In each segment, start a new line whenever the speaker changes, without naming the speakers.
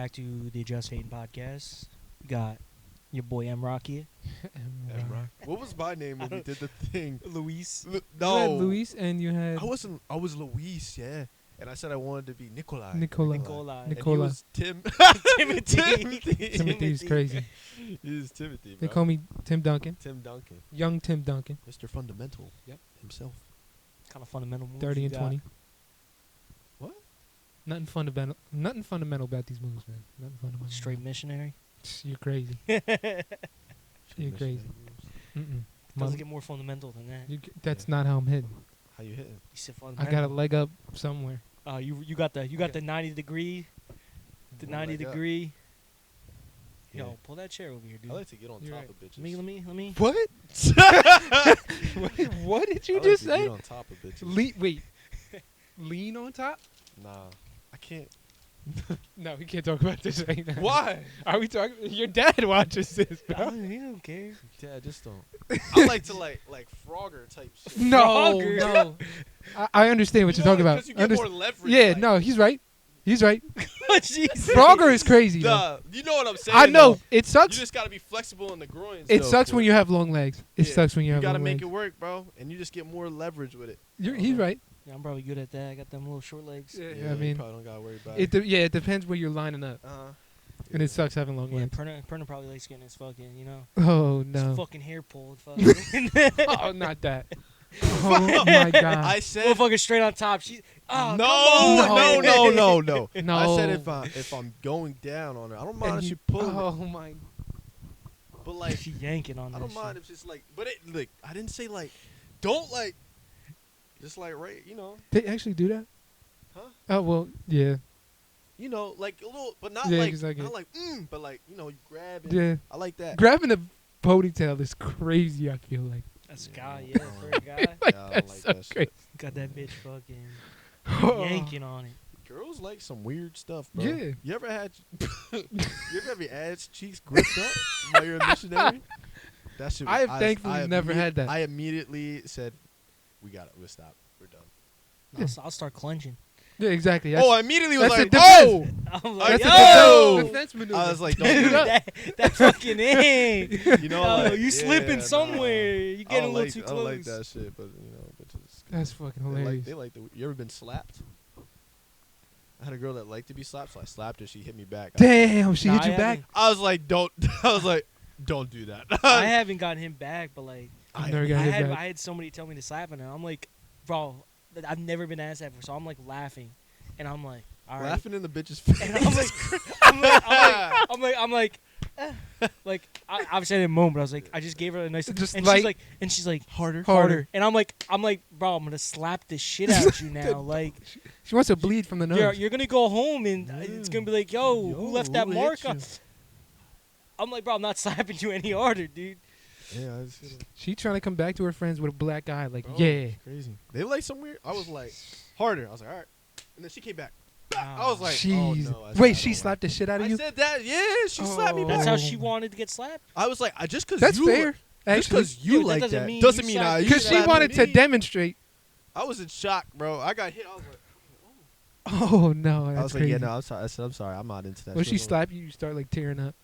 back to the Just Hatin podcast. We got your boy M Rocky,
What was my name when we did the thing?
Luis.
You
No,
had Luis and you had
I wasn't. I was Luis, yeah. And I said I wanted to be Nikolai.
Nicola.
Nikolai.
And he
Nicola.
was Tim.
Timothy.
Timothy's crazy.
He is Timothy,
They
bro.
call me Tim Duncan.
Tim Duncan.
Young Tim Duncan.
Mr. Fundamental.
Yep.
Himself.
Kind of fundamental moves
30
you
and
got.
20.
What?
Nothing fundamental about these moves, man. Nothing fundamental.
Straight missionary.
You're crazy. You're crazy. Mm-mm.
Doesn't get more fundamental than that.
That's not how I'm hitting.
How you hitting?
You said
I
fundamental.
got a leg up somewhere.
You got the 90 degree. The
One
90
leg up.
degree.
Yeah.
Yo, pull that chair over here, dude.
I like to get on
You're
top
right.
of bitches.
Let me.
What? What did you
I like
just
to
say?
Get on top of bitches.
Wait. Lean on top?
Nah, I can't.
No, we can't talk about this right now.
Why?
Are we talking? Your dad watches this,
I
bro.
don't care.
Yeah, I just don't. I like to like Frogger type shit.
No,
Frogger.
no. I understand what
You
you're
know
talking about.
Because you get more leverage.
Yeah,
like,
no, he's right. He's right.
Jesus.
Frogger is crazy. though.
Duh, you know what I'm saying?
I know.
though.
It
You
sucks.
just gotta be flexible in the groins.
It
though,
sucks when
but
you have long legs. It
yeah,
sucks when you have
gotta
long
make
legs.
it work, bro, and you just get more leverage with it.
He's right.
Yeah, I'm probably good at that. I got them little short legs.
Yeah,
Yeah,
I
you
mean,
probably don't gotta worry about
it it depends where you're lining up, and it sucks having long
Yeah,
legs.
Perna probably likes getting his fucking,
Oh
his
no!
fucking hair pulled. Fucking.
Oh, not that. Oh my god!
I said
Motherfucker straight on top. She's oh,
no,
come on.
no.
No.
I said if I'm going down on her, I don't mind if she pulling
Oh
it,
my!
but like
She yanking on
I
that
don't mind
shit.
if it's like, but it like I didn't say like, don't like, just like right,
They actually do that?
Huh?
Oh well, yeah,
like a little, but not
Yeah,
like,
'cause I get
not
it.
like, but like you grab it.
yeah.
I like that.
Grabbing a ponytail is crazy. I feel like.
That's a
Yeah,
guy,
no.
yeah, for a guy.
Yeah, I don't
That's
like
so
that shit.
crazy.
Got that bitch fucking
Oh.
yanking on it.
Girls like some weird stuff, bro.
Yeah.
You ever had you ever have your ass cheeks gripped up while you're a missionary? That shit.
I have thankfully never had that.
I immediately said, "We got it. We'll stop. We're done."
I'll start clenching.
Yeah, exactly.
Oh, I immediately was
that's a
like,
defense.
"Oh!"
I'm like,
That's
Yo!
a defense maneuver.
I was like, "Don't do
Dude,
that."
that fucking ain't.
You know,
No,
like,
you slipping
yeah,
somewhere.
nah.
You
I
getting a
don't
little
like,
too
I don't like
close.
that shit, but bitches.
That's fucking
They
hilarious.
like the. You ever been slapped? I had a girl that liked to be slapped, so I slapped her. She hit me back.
Damn, she
Nah,
hit you
I
back.
haven't-
I was like, "Don't." I was like, "Don't do that."
I haven't gotten him back, but like
I've never got hit back.
I had somebody tell me to slap him, and I'm like, bro, I've never been asked that before, so I'm like laughing, and I'm like, all right.
Laughing in the bitch's face.
And I'm like, like obviously I didn't moan, but I was like, I just gave her a nice,
Just
and
light.
she's like
Harder.
and I'm like, bro, I'm gonna slap the shit out of you now, like
She wants to bleed from the nose.
you're gonna go home and it's gonna be like, yo, who left that
who
mark
hit
on?
you?
I'm like, bro, I'm not slapping you any harder, dude.
Yeah, I just,
She trying to come back to her friends with a black eye. Like,
bro,
yeah.
it's crazy. They like some weird. I was like, harder. I was like, all right, and then she came back. I was like,
Jeez.
oh no. I said,
Wait,
I
she
don't
slapped the shit out
like.
of you?
I said that. Yeah, she slapped me.
Oh.
Back.
That's how
Oh.
she wanted to get slapped.
I was like, just because
That's
you
fair.
just
Actually,
because you
that
like
doesn't
that
mean
doesn't
you
mean
slapped
I.
me.
because she wanted to demonstrate.
I was in shock, bro. I got hit. I was like,
Oh no, that's
I was like,
crazy.
yeah, no, I'm sorry. I said, I'm sorry. I'm not into that.
When she
shit.
slap you, you start like tearing up.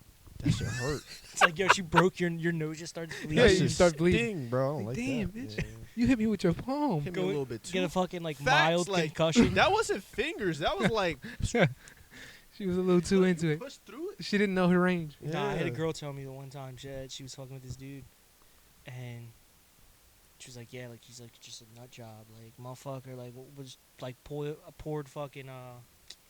That shit hurt.
It's like, yo, she broke your nose just starts bleeding.
Yeah,
That
you
shit
start bleeding.
sting, bro. I don't
Like,
like
damn,
that.
bitch. You hit me with your palm.
Hit me a
Go
little bit too.
Get a fucking like
Facts,
mild
like,
concussion.
That wasn't fingers. That was like
She was a little too into it.
Push through it.
She didn't know her range.
Nah, I had a
Yeah.
girl tell me the one time she was fucking with this dude, and she was like, yeah, like he's like just a nut job, like motherfucker, like was like poured fucking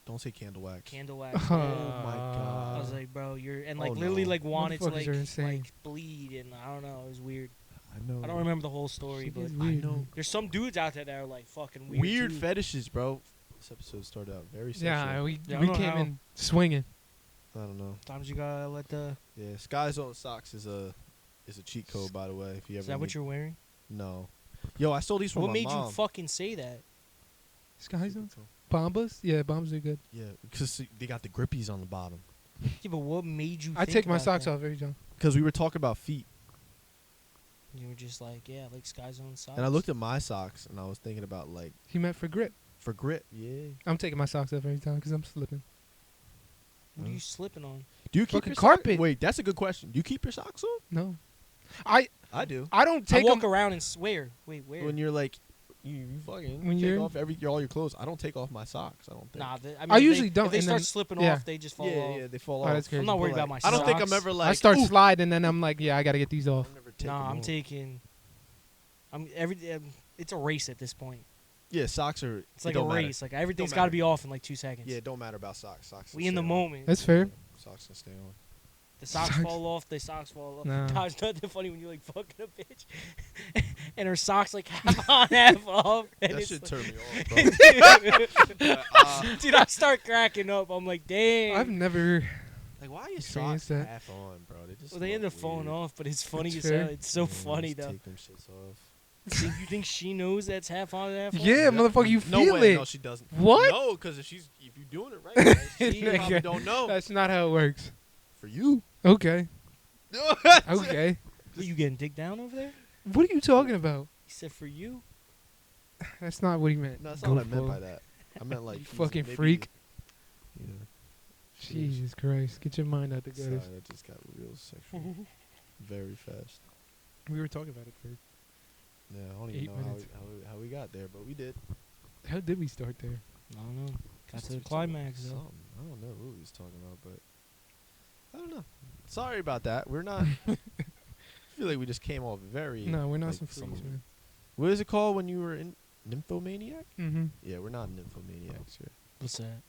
Don't say candle wax.
candle wax.
Oh,
yeah.
my God.
I was like, bro, you're and like
Oh,
literally
no.
like wanted to
Motherfuckers are insane.
like bleed, and I don't know, it was weird.
I know.
I don't remember the whole story,
She
but
is
I
weird.
know.
there's some dudes out there that are like fucking weird.
Weird
too.
fetishes, bro. This episode started out very sexual.
Yeah, we
Yeah, I
we
don't know
came
how.
in swinging.
I don't know.
Sometimes you gotta let the.
Yeah, Sky Zone socks is a cheat code, by the way. If you ever
Is that what
need-
you're wearing?
No. Yo, I stole these from
What
my
made
mom.
you fucking say that?
Sky Zone? Bombas? Yeah, bombs are good.
Yeah, because they got the grippies on the bottom.
Yeah, but what made you?
I
think
take my
about
socks
that?
off every time.
Because we were talking about feet,
You were just like, yeah, like Sky Zone socks.
and I looked at my socks, and I was thinking about like
He meant for grip.
for grip. Yeah.
I'm taking my socks off every time because I'm slipping.
What are you slipping on?
Do you keep
Fucking
your
carpet.
Wait, that's a good question. Do you keep your socks on?
No. I
do.
don't
I
take
walk
them.
around and swear. Wait, where?
When you're like, you fucking
When
take
you're-
off all your clothes. I don't take off my socks. I don't think.
Nah, I mean,
I
if
usually
they,
don't,
If they
and
start
then-
slipping
yeah.
off, they just fall
yeah,
off.
yeah, they fall
Oh,
off.
that's crazy.
I'm not worried
But,
about my
I
socks.
don't think I'm ever like.
I start
"Ooh."
sliding, and then I'm like, yeah, I gotta get these off.
I'm never taking
Nah,
them
I'm
off.
taking. It's a race at this point.
Yeah, socks are.
It's like
it
a
don't matter.
race. Like everything's
Don't
got to
matter.
be off in like 2 seconds.
Yeah, it don't matter about socks. Socks.
We
can
in the
stay on.
moment.
That's fair.
Socks can stay on.
The socks
Socks.
fall off. The socks fall off.
Nah.
Nah, it's nothing funny when you're like fucking a bitch, and her socks like half on, half off. And
That
it's
should
like-
turn me off, bro.
Dude, I start cracking up. I'm like, dang.
I've never.
Like, why are your
Experienced
socks
that.
half on, bro? They just.
Well, they
look
end up falling
weird.
off, but it's funny
That's
as hell.
fair.
It's so
Yeah,
funny
just
though.
Take them shits off.
You think she knows that's half on and half off?
Yeah, motherfucker, you
No
feel
way.
it.
No, she doesn't.
What?
No, because if you're doing it right, man, she
Nigga.
probably don't know.
That's not how it works.
For you.
Okay. Okay.
What, you getting dick down over there?
What are you talking about?
He said for you.
That's not what he meant.
No, that's not what I meant
Goofball.
by that. I meant like
You
he's
fucking
maybe-
freak.
Yeah.
Jesus Christ. Get your mind out the
Sorry,
gutters.
that just got real sexual very fast.
We were talking about it for.
Yeah, I don't
8
even know
minutes.
how we got there, but we did.
How did we start there?
I don't know. Got to
We
the
talked
climax
about
though.
something. I don't know what we was talking about, but I don't know. Sorry about that. We're not. I feel like we just came off very.
No, we're not
like
some freaks, man.
What is it called when you were in nymphomaniac?
Mm-hmm.
Yeah, we're not nymphomaniacs here.
What's that?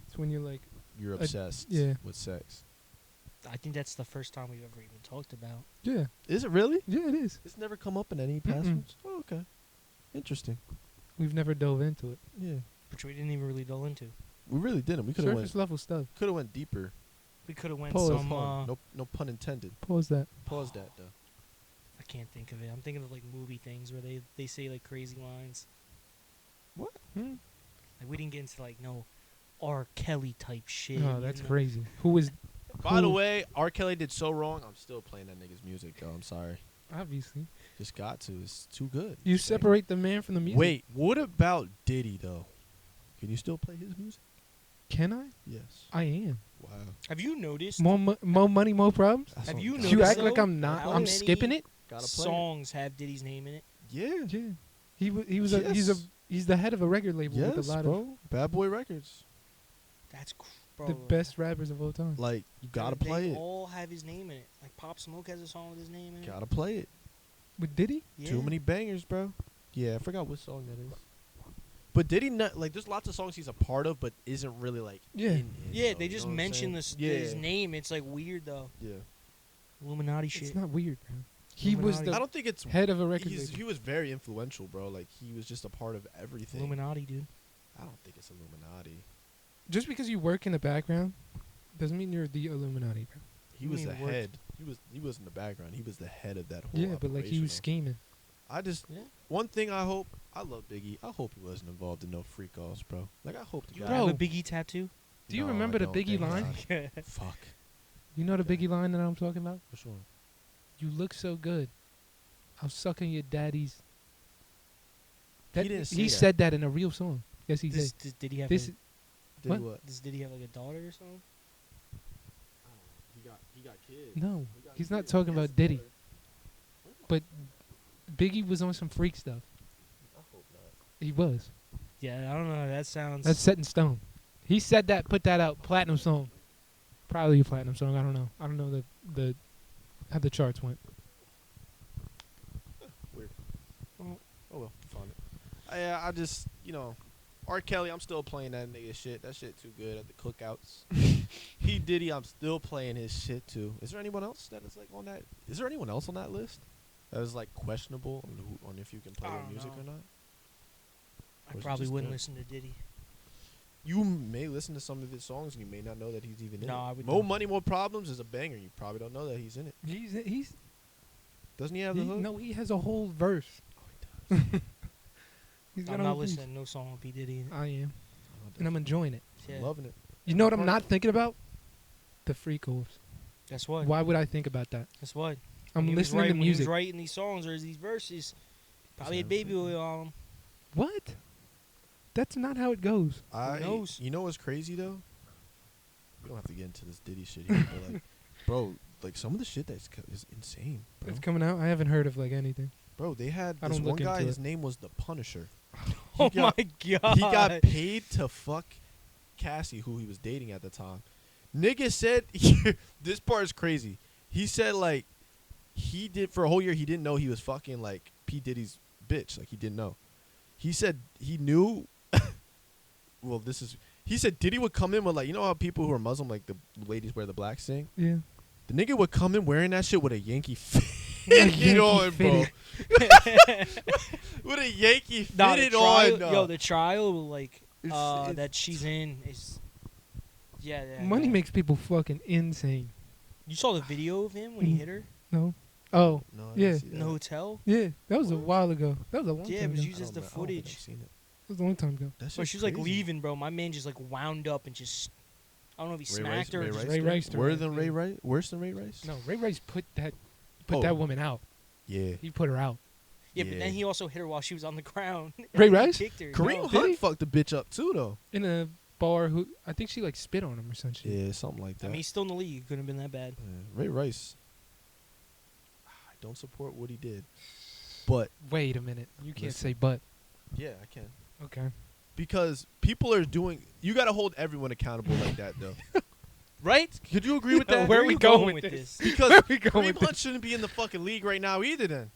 It's when you're like,
You're obsessed
yeah.
with sex.
I think that's the first time we've ever even talked about.
yeah,
Is it really?
yeah, it is.
It's never come up in any past
Mm-mm.
ones? Oh, okay. Interesting.
We've never dove into it.
Yeah.
Which we didn't even really delve into.
We really didn't. We could have
Surface
went
level stuff.
deeper.
We could have went
Pause.
some.
No pun intended.
Pause that.
Pause that though.
I can't think of it. I'm thinking of like movie things where they say like crazy lines.
What?
Hmm?
Like we didn't get into like no R. Kelly type shit.
Oh,
you
that's
know?
crazy. Who is?
By the
Who-
way, R. Kelly did so wrong. I'm still playing that nigga's music though. I'm sorry.
Obviously,
Just got to. It's too good.
you
It's great.
separate the man from the music.
Wait, what about Diddy though? Can you still play his music?
Can I?
Yes.
I am.
Wow.
Have you noticed?
More money, more problems.
That's
Have
what
you
I'm
noticed
You act
though,
like I'm not.
how
I'm
many
skipping it.
Gotta play.
songs have Diddy's name in it?
Yeah.
Yeah, he was a
Yes.
he's the head of a record label
Yes,
with a lot
bro. Bad Boy Records.
That's
of
bro.
the best rappers of all time.
Like you gotta
They
play it.
all have his name in it. Like Pop Smoke has a song with his name in it.
Gotta play it.
With Diddy,
Yeah.
Too many bangers, bro. Yeah, I forgot what song that is. But Diddy not like there's lots of songs he's a part of, but isn't really like.
Yeah.
in
Yeah,
though,
they
you
just
know what I'm
mention
saying?
this
Yeah.
his name. It's like weird though.
Yeah.
Illuminati
it's
shit.
not weird, bro. He was
Illuminati.
the
I don't think it's.
head of a record
He
label.
was very influential, bro. Like he was just a part of everything.
Illuminati, dude.
I don't think it's Illuminati.
Just because you work in the background doesn't mean you're the Illuminati, bro.
He
You
was
mean
the
worked?
head. He was in the background. He was the head of that whole.
Yeah, but like he was
operation,
scheming.
though. I just
Yeah.
one thing I hope. I love Biggie. I hope he wasn't involved in no freak offs, bro. Like I hope the
You
guy.
have a
Bro.
Biggie tattoo?
Do you
No,
remember
I
the
don't,
Biggie
thank
line?
God. Fuck.
You know the
Okay.
Biggie line that I'm talking about?
Which one?
You look so good. I'm sucking your daddy's.
He didn't say
he
that.
said that in a real song. Yes, he
This,
did.
did he have
This
a,
Did
What?
what?
did he have like a daughter or something?
He got kids.
no, he's not talking about Diddy. But Biggie was on some freak stuff.
I hope not.
He was.
Yeah, I don't know. That sounds.
That's set in stone. He said that, put that out, platinum song. Probably a platinum song. I don't know. I don't know the how the charts went.
Weird. Oh well, found it. I just R. Kelly. I'm still playing that nigga shit. That shit too good at the cookouts. He Diddy. I'm still playing his shit too. Is there anyone else that is like on that? Is there anyone else on that list that is like questionable on if you can play
I
their
don't
music
know.
or not?
I
Or is it
probably
just
wouldn't
them?
listen to Diddy.
You may listen to some of his songs and you may not know that he's even in
No,
it.
I would
More
not.
Money, More Problems is a banger. You probably don't know that he's in it.
He's
Doesn't he have the hook?
no, he has a whole verse.
Oh, he does.
He's got
I'm
a
not
whole piece.
listening to no song with P Diddy. In it.
I am,
Oh,
and I'm enjoying it.
Yeah.
I'm loving it.
You know what I'm not thinking about? The freak offs.
Guess what?
Why would I think about that?
Guess what?
I'm
When he was
listening to
When he was
music.
writing these songs or these verses, probably
He's
had baby
having
oil on him.
What? That's not how it goes.
knows?
You know what's crazy though? we don't have to get into this Diddy shit here, but like, bro, like some of the shit is insane, bro.
It's coming out. I haven't heard of like anything.
Bro, they had
I
this
don't
one
look
guy.
into
His
it.
name was the Punisher.
Oh
got-
my god.
He got paid to fuck Cassie, who he was dating at the time. Nigga said, this part is crazy. He said like he did for a whole year. He didn't know he was fucking like P Diddy's bitch. Like he didn't know. He said he knew. Well, this is. He said Diddy would come in with like, you know how people who are Muslim, like the ladies wear the black thing.
Yeah.
The nigga would come in wearing that shit with a Yankee fit.
Yankee
on, bro.
fitted.
With a Yankee
Nah,
fitted
the trial,
on. No.
yo, the trial like
It's-
that she's in is. Yeah.
Money
yeah.
makes people fucking insane.
You saw the video of him when he hit her
No. Oh,
No, I
Yeah.
didn't see that.
in the hotel.
yeah. That was a
What?
while ago. That was a long
Yeah,
time
it was
ago.
used
I
as
don't
the
know. I don't think I've
footage.
seen it.
That was a long time ago.
That
But
shit's
she was like
crazy.
leaving, bro. My man just like wound up and just. I don't know if he
Ray
smacked her. Or
Ray
just,
Rice
Ray
did?
Rice did
Worse
it,
than
yeah.
Ray Rice? Worse than Ray Rice?
No, Ray Rice put that
Oh.
woman out.
Yeah.
He put her out.
yeah, but
Yeah.
then he also hit her while she was on the ground.
Ray
And he
Rice?
kicked her.
Kareem
No.
Did he?
Hunt fucked the bitch up too, though.
In a bar who I think she like spit on him or some shit.
Yeah, something like that.
I mean, he's still in the league. Couldn't have been that bad.
Yeah. Ray Rice. I don't support what he did, but
Wait a minute. You can't
Listen.
say but.
yeah, I can
Okay.
because people are doing. You got to hold everyone accountable like that, though. Right? Could you agree with that?
Where are we going with
this?
Because
we going
Kareem
with
Hunt shouldn't be in the fucking league right now either. Then,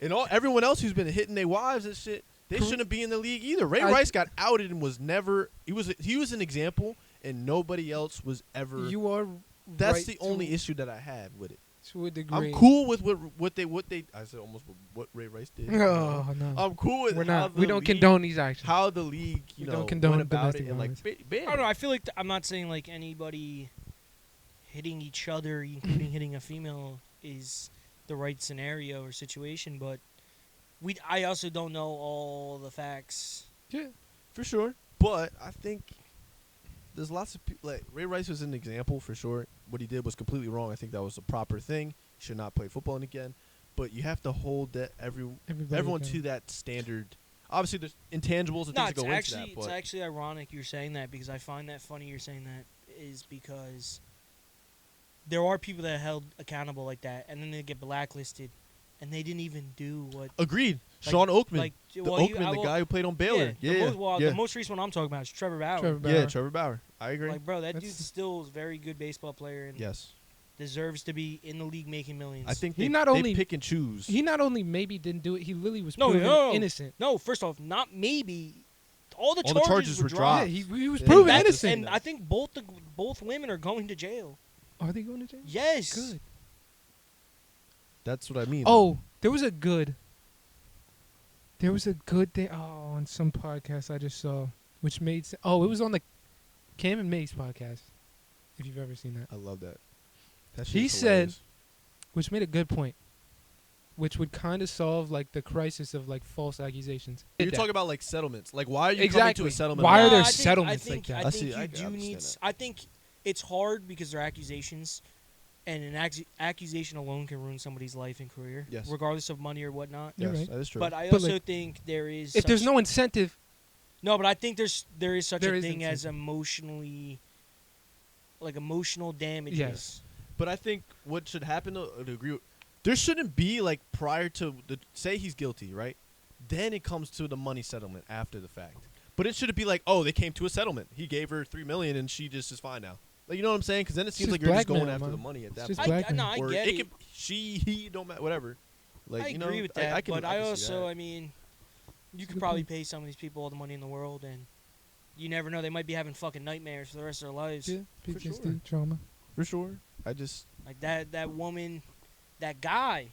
and everyone else who's been hitting their wives and shit, they
Kareem-
shouldn't be in the league either. Ray
I-
Rice got outed and was never. He was an example, and nobody else was ever.
You are.
That's
right
the only issue that I had with it.
to a degree.
I'm cool with what they. I said almost what Ray Rice did.
Oh no.
I'm cool with
We're
how
not.
the
We don't
league-
condone these actions.
how the league,
We
you
don't
know,
condone
went about it
domestic
and like
violence.
ban
I don't know. I feel like I'm not saying like anybody hitting each other, including hitting a female, is the right scenario or situation. But I also don't know all the facts.
Yeah.
for sure. But I think there's lots of people. Like Ray Rice was an example for sure. What he did was completely wrong. I think that was the proper thing. He should not play football again. But you have to hold that
Everybody
everyone
can-
to that standard. Obviously, there's intangibles and
No,
things that
it's
go into
actually
that.
it's
But
actually ironic you're saying that because I find that funny you're saying that is because there are people that are held accountable like that and then they get blacklisted and they didn't even do what
agreed.
like-
Sean Oakman,
like
the
well,
Oakman, the guy who played on Baylor. Yeah,
the most recent one I'm talking about is Trevor Bauer.
Trevor Bauer.
yeah, Trevor Bauer. I agree.
Like bro, that
That's-
dude's still a very good baseball player and
Yes,
deserves to be in the league making millions.
I think
He
they,
not
they
only-
pick and choose.
He not only maybe didn't do it, he literally was
No,
proven
no.
innocent.
no, first off, not maybe. All the
All the
charges,
charges
were
were
dropped.
Yeah, he was
Yeah.
proven
That's-
innocent.
And I think both women are going to jail.
Are they going to jail?
Yes.
Good.
That's what I mean.
Oh, there was a good thing. Oh, on some podcast I just saw, which made it was on the Cam and Mace podcast. If you've ever seen that,
I love that. That
He
shit's
said-
hilarious.
which made a good point, which would kind of solve like the crisis of like false accusations.
You're
Did that.
talking about like settlements. Like, why are you coming
Exactly.
to a settlement?
Why are
about-
there
I think-
settlements
I think,
like that?
I
I
think
see-
you
I
do
understand
need.
that.
I think it's hard because they're accusations, and an accusation alone can ruin somebody's life and career,
Yes.
regardless of money or whatnot.
You're
Yes,
right.
that is true.
But I
But,
also
like,
think there is.
If there's
such-
no incentive,
no, but I think there is such
There
a
is
thing as
incentive.
emotional damages.
Yes.
But I think what should happen to agree with, there shouldn't be like prior to the say he's guilty, right? Then it comes to the money settlement after the fact. But it shouldn't be like, oh, they came to a settlement. He gave her $3 million and she just is fine now. Like, you know what I'm saying? Because then it seems
just
like you're just going
blackmail,
after the
man.
money at
It's
that
just
point.
blackmail.
I
Or
get
it
it.
can, he don't matter, whatever. Like,
I
you know,
agree with that,
can,
but I
can see
also,
that.
I mean, you
It's a
could
good
probably
point.
pay some of these people all the money in the world, and you never know. They might be having fucking nightmares for the rest of their lives.
yeah,
For
PTSD,
sure.
trauma.
For sure. I just
Like that woman, that guy.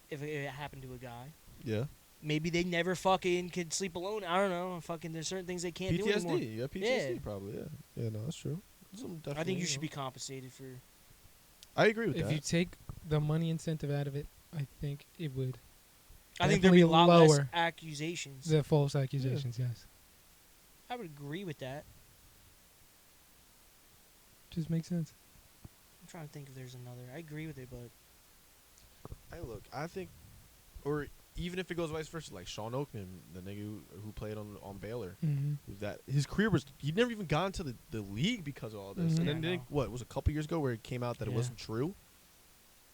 If it happened to a guy,
yeah.
maybe they never fucking could sleep alone. I don't know. Fucking, there's certain things they can't do anymore.
PTSD. Yeah, PTSD
Yeah.
probably. Yeah. Yeah, no, that's true.
I think you should be compensated for.
I agree with
If
that.
you take the money incentive out of it, I think it would.
I think there'd be a lot
Definitely
less
lower
accusations.
The false accusations, yes.
I would agree with that.
Just makes sense.
I'm trying to think if there's another. I agree with it, but
Hey, look, I think, or even if it goes vice versa, like Sean Oakman, the nigga who played on Baylor,
Mm-hmm.
that his career was he never even got into the league because of all this.
Mhm.
And
Yeah,
then
I know.
what it was a couple years ago where it came out that it
Yeah.
wasn't true.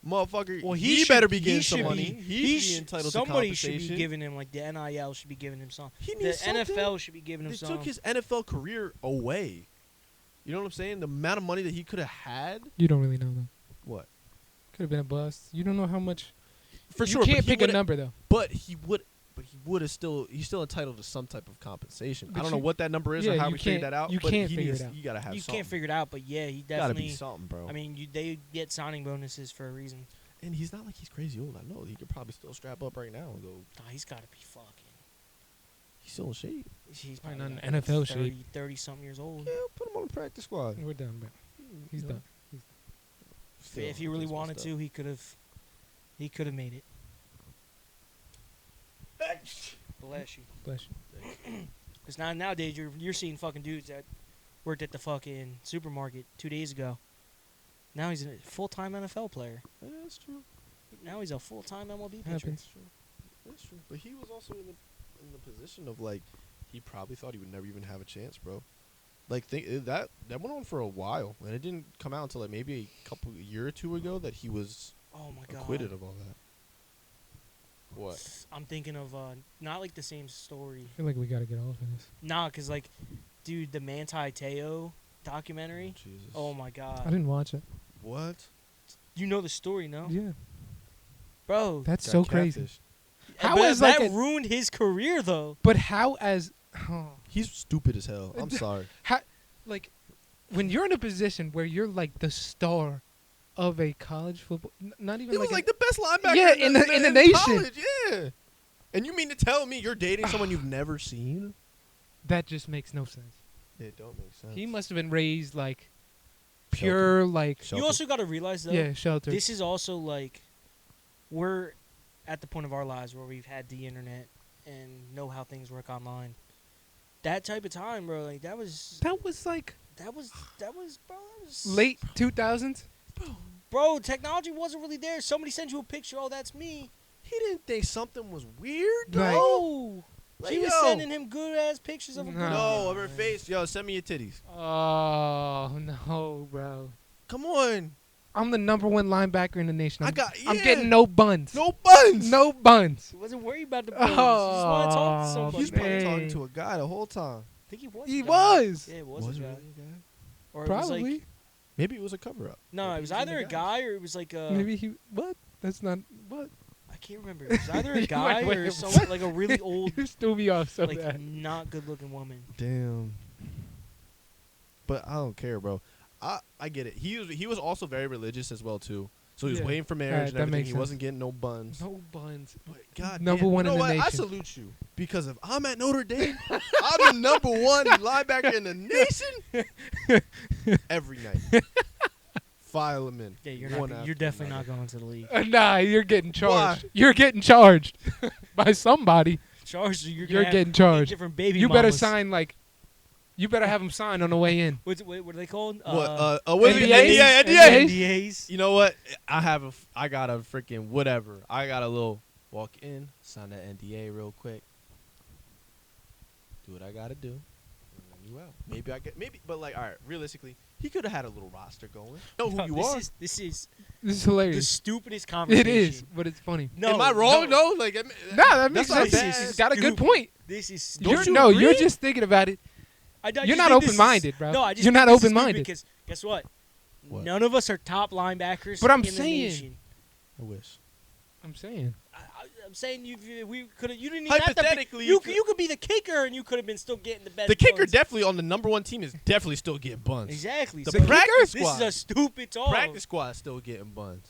Motherfucker,
Well,
he
should-
better be getting
should
some money.
be-
He should be entitled to
somebody
compensation.
should be giving him like the NIL should be giving him some.
He
The
needs something.
NFL should be giving him
They
some.
took his NFL career away. You know what I'm saying? The amount of money that he could have had.
You don't really know though.
What?
Could have been a bust. You don't know how much.
For
you
sure.
can't
but he
pick a
would've-
number though.
But he would have still. He's still entitled to some type of compensation.
But
I don't know
you-
what that number is
yeah,
or how
you
we figured
can't-
that out.
you
but
can't
he
figure
needs,
it out.
You gotta have
You
something.
can't figure it out, but yeah, he
Gotta be
definitely.
something, bro.
I mean, they get signing bonuses for a reason.
and he's not like he's crazy old. I know he could probably still strap up right now and go.
Nah, he's got to be fucking.
He's still in shape.
He's
Probably
probably
not
like
in NFL shape.
30 something years old.
Yeah, put him on the practice squad.
We're done, bro. He's
You know,
done.
still
If he really
abysmal
wanted
stuff.
to, he could have. He could have made it. Bless you.
Bless you.
Because nowadays you're seeing fucking dudes that worked at the fucking supermarket 2 days ago. Now he's a full-time NFL player.
Yeah, that's true.
Now he's a full-time MLB pitcher.
Happens.
That's true. That's true. But he was also in the position of like he probably thought he would never even have a chance, bro. Like that went on for a while, and it didn't come out until like maybe a year or two ago that he was
Oh my god.
acquitted of all that. What?
I'm thinking of not like the same story.
I feel like we gotta get off of this.
Nah, cause like, dude, the Manti Te'o documentary.
Jesus.
Oh my
I
god.
didn't watch it.
What?
You know the story, no?
Yeah,
Bro.
that's
Got
so crazy.
catfished.
How
but
is, like,
that
a-
ruined his career though?
But how as
He's stupid as hell. I'm sorry.
like when you're in a position where you're like the star of a college football, not even
He
like,
was like the best linebacker
Yeah,
in
in the nation.
college, yeah. And you mean to tell me you're dating someone you've never seen?
that just makes no sense.
It don't make sense.
He must have been raised like pure, like
Shelter.
You also got to realize though.
yeah, shelter.
This is also like, we're at the point of our lives where we've had the internet and know how things work online. That type of time, bro. Like that was
that was like
bro. That was
late 2000s.
Bro, technology wasn't really there. Somebody sends you a picture. Oh, that's me.
He didn't think something was weird,
Right.
No.
Like,
She was
yo.
sending him good ass pictures of a
No.
girl.
No, of her face. Yo, send me your titties.
Oh no, bro!
Come on.
I'm the number one linebacker in the nation.
I'm
I'm getting no buns.
no buns.
No buns.
He wasn't worried about the buns. He just wanted to talk to
Oh,
somebody.
He's probably
man.
talking to a guy the whole time.
I think he was.
He
a guy.
was.
Yeah, it was, a guy.
really a guy?
Or it was
Probably.
like,
Maybe it was a cover up.
no, it was either a guy or it was like a.
Maybe he. What? That's not. What?
I can't remember. It was either a
You
guy
went,
or
wait,
some
what?
like a really old,
You threw me off so
like
bad.
not good looking woman.
Damn. But I don't care, bro. I get it. He was also very religious as well too. So he was
Yeah.
waiting for marriage
Alright,
and
that
everything.
makes
He
sense.
wasn't getting no buns.
No buns.
But God
Number
damn,
one
you
in
know
the
what? I
nation.
salute you because if I'm at Notre Dame, I'm the number one linebacker in the nation every night. File him in.
Yeah, you're
one
not.
after
You're definitely
another.
not going to the league.
Nah, you're getting charged.
Why?
You're getting charged by somebody.
Charged. You're
You're
gonna
getting
have
charged.
different baby.
You better
mamas.
sign like. You better have him sign on the way in.
What are they called?
What? What is it?
NDAs?
NDA.
NDAs.
You know what? I got a freaking whatever. I got a little walk in, sign that NDA real quick. Do what I gotta do. And then you out. Maybe, but like, all right. Realistically, he could have had a little roster going. Know who
No,
you
this
are?
Is, this is
This is
the
hilarious.
stupidest
It
conversation.
is, but it's funny.
No,
Am I wrong? No. Like,
Nah, that makes
that's not
sense.
bad.
He's got a good
Stupid.
point.
This is.
Don't
stupid.
you
You're
agree?
just thinking about it.
I
You're
just
not
think this is-
open-minded, bro.
No, I just
You're
think
not
this is stupid
open-minded.
because guess what?
What?
None of us are top linebackers.
But I'm
in the
saying-
nation.
I wish.
I'm saying.
I'm saying we could have. You didn't even have to.
Hypothetically,
You
you
you could be the kicker and you could have been still getting the best.
The kicker
buns.
definitely on the number one team is definitely still getting buns.
Exactly.
The
So
practice
this
squad.
is a stupid talk.
Practice squad still getting buns.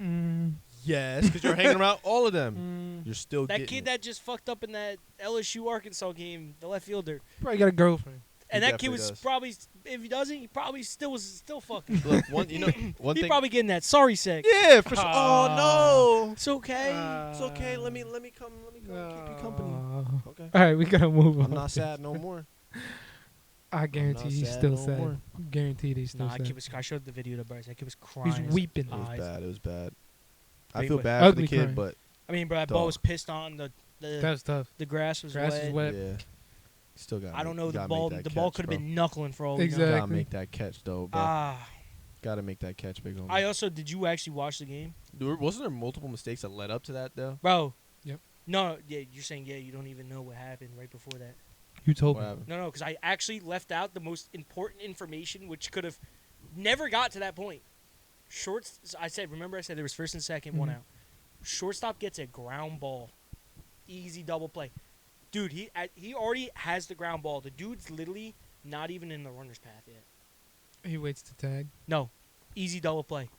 Mm,
Yes, because you're hanging around all of them.
mm,
You're still
That
getting
kid
it.
that just fucked up in that LSU Arkansas game, the left fielder,
probably got a girlfriend.
and
He
that kid
definitely
was
does.
probably, if he doesn't, he probably was still fucking.
Look, one
He
thing.
probably getting that sorry sex.
Yeah, for sure.
Ah.
Oh no.
It's okay.
It's okay. Let me come keep you company. Okay.
All right, we gotta move on.
I'm not sad no more.
I guarantee
not
he's
sad
still
no
sad.
more.
Guaranteed he's still
Nah, that
sad.
kid was. I showed the video to Bryce. That kid was crying.
He's
his
weeping.
It was
eyes.
bad. It was bad. I
Wait,
feel
what?
bad for
Ugly
the kid,
crying.
but
I mean, bro, that
Dog.
ball was pissed on.
That was tough.
The grass was
Grass
wet.
is wet.
Yeah. Still got.
I don't know. The
gotta
ball.
Make that
The ball
catch,
could have
bro.
been knuckling for all we know.
Exactly.
Gotta make that catch though, bro.
Ah.
Gotta make that catch, big homie.
I also did. You actually watch the game,
Wasn't there multiple mistakes that led up to that though?
bro?
Yep.
No. Yeah. You're saying you don't even know what happened right before that.
You told
What
me.
happened?
No, because I actually left out the most important information, which could have never got to that point. Shorts. I said there was first and second, one
Mhm.
out. Shortstop gets a ground ball, easy double play. Dude, he already has the ground ball. The dude's literally not even in the runner's path yet.
He waits to tag.
No, easy double play.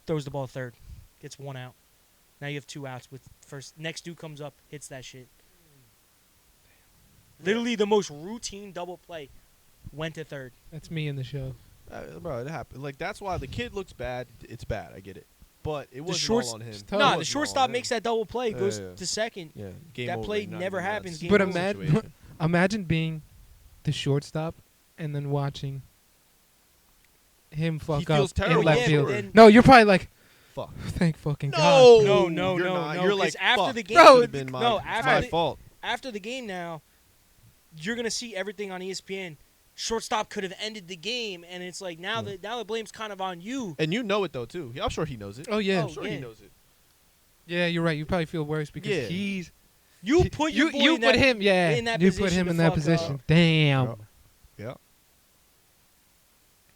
Throws the ball third, gets one out. Now you have 2 outs with first. Next dude comes up, hits that shit. Literally the most routine double play went to third.
That's me in the show.
Bro, it happened. Like that's why the kid looks bad. It's bad. I get it, but it wasn't
shorts-
all on him.
It's
It
tough.
Nah,
wasn't
the
all
shortstop
on him.
makes that double play,
Yeah,
goes
yeah.
to second.
Yeah, game
That
over,
play
not
never
even
happens,
that's
game
But
over.
situation.
imagine being the shortstop and then watching him fuck
feels
up in
terrible.
left
Yeah,
field.
but then-
No, you're probably like,
Fuck.
thank fucking
No,
God.
No,
you're
no,
not.
no,
You're
'cause
like
after
fuck.
the game-
Bro,
Could've been
no,
it's
after
my
the-
fault.
After the game now, you're gonna see everything on ESPN. Shortstop could have ended the game, and it's like now the blame's kind of on you.
And you know it though too. I'm sure he knows it.
Oh, yeah.
I'm sure he
yeah.
knows it.
Yeah, you're right. You probably feel worse because
Yeah.
he's...
You put your boy
you
in
put
that,
him, yeah.
in that
you put
position
him
to
in that
fuck
position.
up.
Damn.
Yeah. Yeah.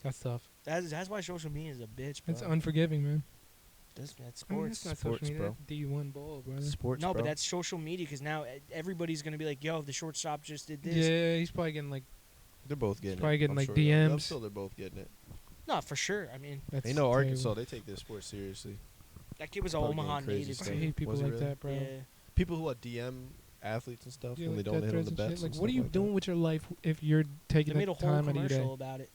That's tough.
That's why social media is a bitch, bro.
That's unforgiving, man.
That's
I mean,
sports.
that's not
Sports,
social media.
bro.
That's D1 ball, brother.
Sports,
No,
bro.
but that's social media because now everybody's gonna be like, "Yo, the shortstop just did this."
Yeah, he's probably getting like...
They're both getting
probably
it.
getting,
I'm
like,
sure
DMs.
I'm sure they're both getting it.
No, for sure. I mean,
That's
They know Arkansas.
terrible.
They take this sport seriously.
that kid was a
Probably
Omaha
getting crazy
native.
stuff.
I
too.
hate people
Was he
like
really?
that, bro.
Yeah.
People who DM athletes and stuff
Yeah,
when
like
they don't
death
hit on
threats
the
and
bets.
shit. Like,
and
what are
stuff
you
like
doing with your life if you're
They
taking
made
the
a whole
time out of your day?
commercial about it.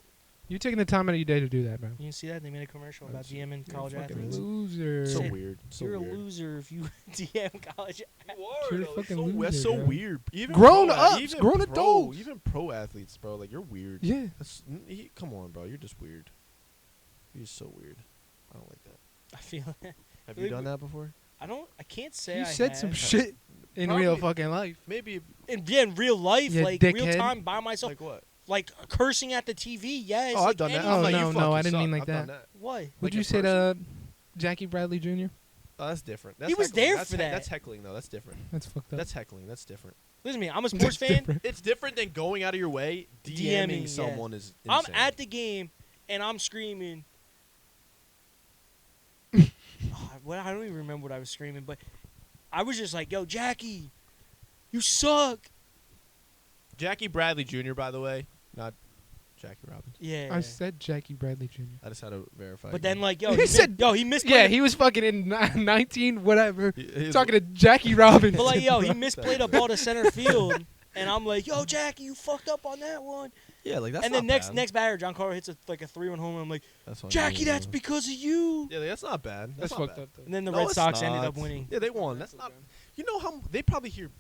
You're taking the time out of your day to do that, bro.
You didn't see that? They made a commercial about
That's-
DMing
you're
college
fucking
athletes.
Loser.
So
Shit.
weird. So
You're
weird.
a loser if you DM college.
You are,
You're a
though. It's
fucking
so,
loser,
That's so
bro.
weird. Even
Grown
pro-
ups,
even
grown
pro-
adults.
Even pro athletes, bro. Like you're weird.
Yeah.
Come on, bro. You're just weird. You're just so weird. I don't like that.
I feel.
Have you done that before?
I can't say.
You
I
said some
have.
shit in
Probably-
real fucking life.
Maybe
In real life,
Yeah,
like real
dickhead.
time by myself,
like what?
like cursing at the TV. Yes.
Oh,
like
I've done that.
anything.
Oh,
I'm like,
no,
you
no,
fucking
I didn't mean
suck.
like
I've done
that.
What?
Would
Like
you
in
say
person.
to Jackie Bradley Jr.?
Oh, that's different.
He was
heckling.
there
That's
for that.
That's heckling, though. That's different.
That's fucked up.
That's heckling. That's different.
Listen to me. I'm a sports fan.
different.
It's different than going out of your way. DMing
yeah.
someone is
I'm
insane.
at the game and I'm screaming. I don't even remember what I was screaming, but I was just like, "Yo, Jackie, you suck."
Jackie Bradley Jr., by the way, not Jackie Robbins.
Yeah.
I said Jackie Bradley Jr.
I just had to verify.
But then, like, yo,
He
he
said-
he misplayed.
Yeah, he was fucking in 19, whatever.
He-
Talking to Jackie Robinson.
But like, yo, he
bro.
misplayed a ball to center field, and I'm like, "Yo, Jackie, you fucked up on that one."
yeah, like that's
and then
not
next
bad.
batter, John Carter hits a 3-1 home run. I'm like,
That's what I
"Jackie,
mean,
that's
bro.
because of you."
Yeah, like, that's not bad.
That's
not
fucked
bad.
up, though.
And then the
No,
Red
it's
Sox ended
not.
up winning.
Yeah, they won. That's not. You know how they probably hear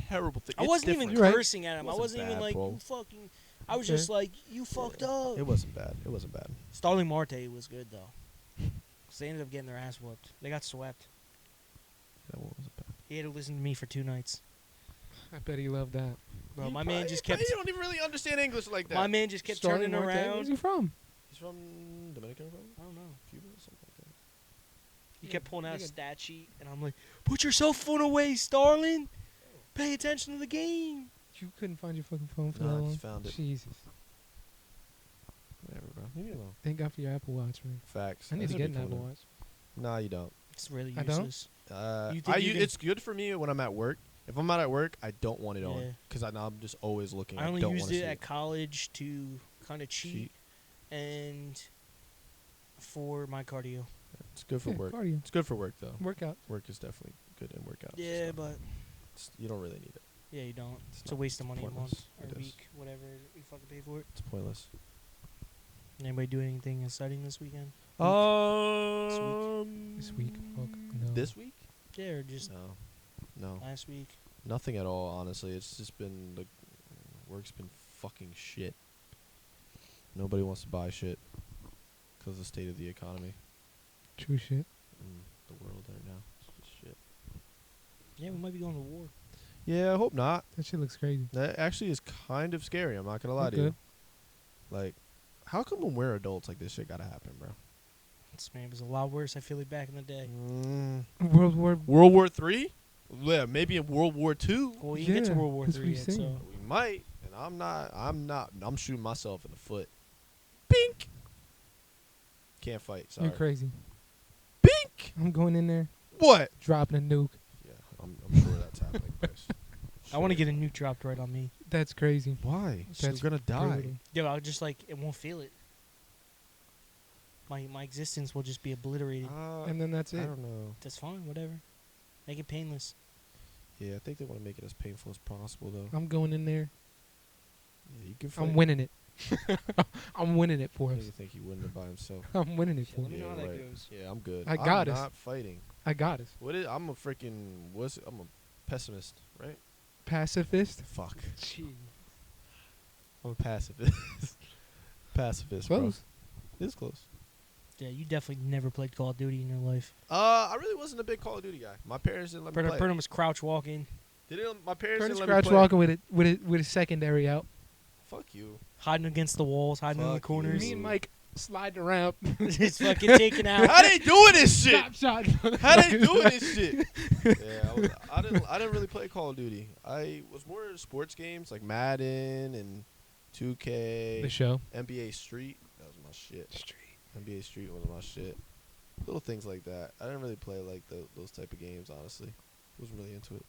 terrible things.
I wasn't even
You're right.
cursing at him. I
It wasn't
wasn't even
bad,
like,
bro.
"You fucking." I was
Okay.
just like, "You fucked up."
It wasn't bad. It wasn't bad.
Starling Marte was good though. 'Cause they ended up getting their ass whooped. They got swept.
That one wasn't bad.
He had to listen to me for 2 nights.
I bet he loved that.
Bro,
You
my
probably-
man just
you
kept.
don't even really understand English like that.
My man just kept
Starling
turning
Marte, Where's
around.
he from?
He's from Dominican Republic,
I don't know.
Cuba, something like that.
He kept pulling out a
Nigga.
stat sheet, and I'm like, "Put your cell phone away, Starling. Pay attention to the game."
You couldn't find your fucking phone for
Nah,
that
I
long?
just found it.
Jesus.
Whatever, bro. Leave me alone.
Thank God for your Apple Watch, man.
Facts.
I need
That
to
should
get
be
an Apple
coming.
Watch.
Nah, you don't.
It's really
I don't?
useless.
You
think you can-
it's good for me when I'm at work. If I'm not at work, I don't want it
Yeah.
on because I'm just always looking.
I only
don't
used
wanna
it
see
at college to kind of cheat and for my cardio.
It's good for
Yeah,
work.
cardio.
It's good for work though.
Workout.
Work is definitely good in workouts.
Yeah,
so
but
you don't really need it.
yeah, you don't.
It's
It's a
not-
waste of
it's
money a
pointless.
month or
It
a
is.
week, whatever you fucking pay for it.
It's pointless.
Anybody do anything exciting this weekend?
This week. Fuck no.
This week?
Yeah, or just
No,
last week.
nothing at all. Honestly, it's just been like work's been fucking shit. Nobody wants to buy shit because of the state of the economy
True shit.
in the world right now. It's just shit.
Yeah, we might be going to war.
Yeah, I hope not.
That shit looks crazy.
That actually is kind of scary. I'm not gonna lie to
Okay.
you. Like, how come when we're adults, like this shit gotta happen, bro?
Man, it was a lot worse. I feel like back in the day.
World War Three? Yeah, maybe in World War Two.
Well, you get to
Yeah,
World War
that's
Three
what
yet,
he's
so
saying.
We might, and I'm shooting myself in the foot. Bink. Can't fight. Sorry.
You're crazy.
Bink.
I'm going in there,
What?
dropping a nuke.
Yeah, I'm sure that's happening, Chris.
I want to get a nuke dropped right on me.
That's crazy.
Why?
That's
You're gonna die.
brutal.
Yeah, I'll just like it won't feel it. My existence will just be obliterated.
And then that's
I
it.
don't know.
That's fine, whatever. Make it painless.
Yeah, I think they want to make it as painful as possible, though.
I'm going in there.
Yeah, you can fight.
I'm winning it. I'm winning it for
I
us.
think he wouldn't have by himself.
I'm winning it for
Let
us.
me know how that goes.
Yeah, I'm good.
I got
I'm
us.
not fighting.
I got us.
What is? I'm a freaking. I'm a pessimist, right?
Pacifist.
Fuck.
Jeez.
I'm a pacifist. Pacifist,
Close.
bro. It's close.
Yeah, you definitely never played Call of Duty in your life.
I really wasn't a big Call of Duty guy. My parents didn't let me play.
Burnham was crouch walking,
My parents
Curtis
didn't let
Crouch
me play.
walking with a secondary out.
Fuck you.
hiding against the walls, hiding in the
Fuck
corners.
you.
Me and Mike sliding around.
It's fucking taken out.
How they doing this shit?
Stop shot.
How they doing this shit? Yeah, I didn't really play Call of Duty. I was more into sports games like Madden and 2K,
The show.
NBA Street. That was my shit.
Street.
NBA Street was my shit. Little things like that. I didn't really play like those type of games, honestly. Wasn't really into it.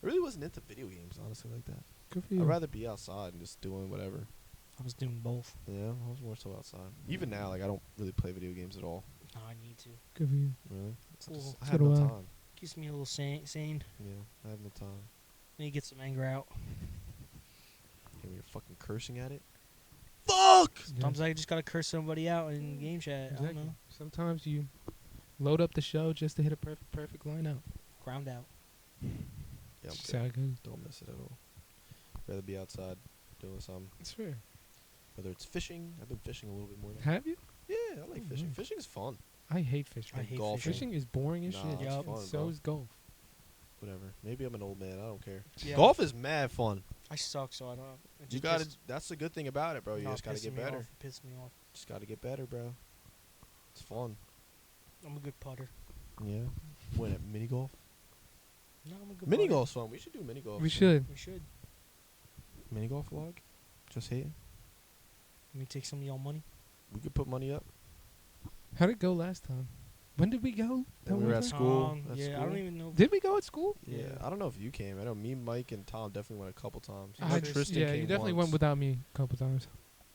I really wasn't into video games, honestly, like that.
Good for you.
I'd rather be outside and just doing whatever.
I was doing both.
Yeah, I was more so outside. Even now, like I don't really play video games at all.
No, I need to.
Good for you.
Really?
It's a little,
I
so
have
do
no
I.
time.
keeps me a little sane.
Yeah, I have no time.
I need to get some anger out.
And you're fucking cursing at it. Fuck!
Sometimes I just gotta curse somebody out in game chat. I
Exactly.
don't know.
Sometimes you load up the show just to hit a perfect line out.
Ground out.
Yeah, I'm
That's
good.
how it goes.
Don't miss it at all. Rather be outside doing something.
It's fair.
Whether it's fishing, I've been fishing a little bit more now.
Have you?
Yeah, I like
Oh,
fishing.
nice.
Fishing is fun.
I hate fishing.
I hate
golfing.
Fishing is boring as
Nah,
shit.
it's
Yup.
fun,
So
bro.
is golf.
Whatever. Maybe I'm an old man. I don't care.
Yeah.
Golf is mad fun.
I suck, so I don't. It
You
just
got to.
pisses-
That's the good thing about it, bro. You
no,
just got to
pissing
get
me
better.
Off, piss me off.
Just got to get better, bro. It's fun.
I'm a good putter.
Yeah. When at mini golf.
No, I'm a good
Mini
putter.
golf's fun. We should do mini golf.
We should.
We should.
Mini golf vlog. Just hating.
Let me take some of y'all money.
We could put money up.
How'd it go last time? When did we go? That
When we were
one
at
time?
school. At
Yeah, I
school.
don't even know.
Did we go at school?
Yeah,
Yeah.
I don't know if you came. I know me, Mike, and Tom definitely went a couple times.
I
I know
just-
Tristan
yeah,
came
you definitely
once.
went without me a couple times.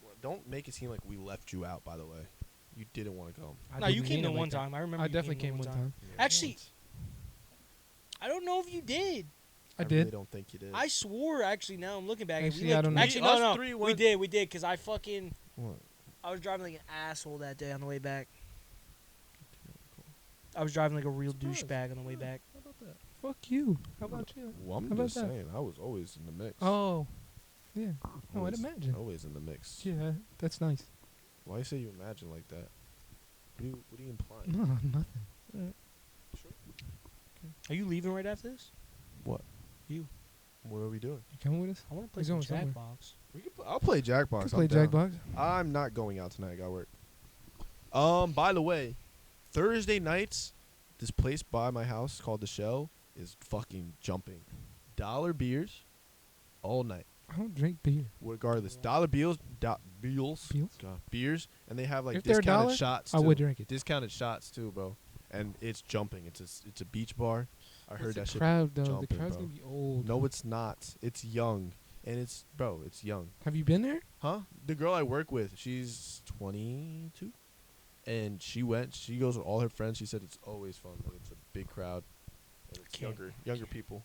Well, don't make it seem like we left you out. By the way, you didn't want to come.
No, you
didn't
came
mean
the
it like
one
that.
time. I remember.
I
you
definitely
came
came
the
one time.
Yeah,
Actually,
once.
I don't know if you did.
I
really
did.
don't think you did.
I swore. Actually, now I'm looking back.
Actually,
we, like,
I don't know.
Actually,
Us
no.
three
We
went-
did. We did. Cause I fucking.
What?
I was driving like an asshole that day on the way back. I was driving like a real
Surprised.
douchebag on the way back.
How about that? Fuck you. How about you?
Well, I'm
How about
just
that?
saying. I was always in the mix.
Oh, yeah. Oh, I'd
Always-
imagine.
Always in the mix.
Yeah, that's nice.
Why you say you imagine like that? What are you implying?
No, nothing.
Are you leaving right after this?
What?
You.
What are we doing?
You coming with us?
I want to play
We're
some
going somewhere.
Jackbox.
I'll play Jackbox.
Can play
I'm down.
Jackbox.
I'm not going out tonight. I got work. By the way, Thursday nights, this place by my house called The Shell is fucking jumping. Dollar beers all night.
I don't drink beer.
Regardless. Dollar beers,
Beers?
God, beers, and they have like
If they're a
discounted
dollar,
shots
I
too.
would drink it.
Discounted shots too, bro. And it's jumping. It's a beach bar. I heard
What's
that
the
shit.
crowd though. The
jumping,
crowd's
bro.
gonna be old.
No, it's not. It's young. And it's young.
Have you been there?
Huh? The girl I work with, she's 22. And she goes with all her friends. She said it's always fun. Like it's a big crowd. And it's
Can't.
younger people.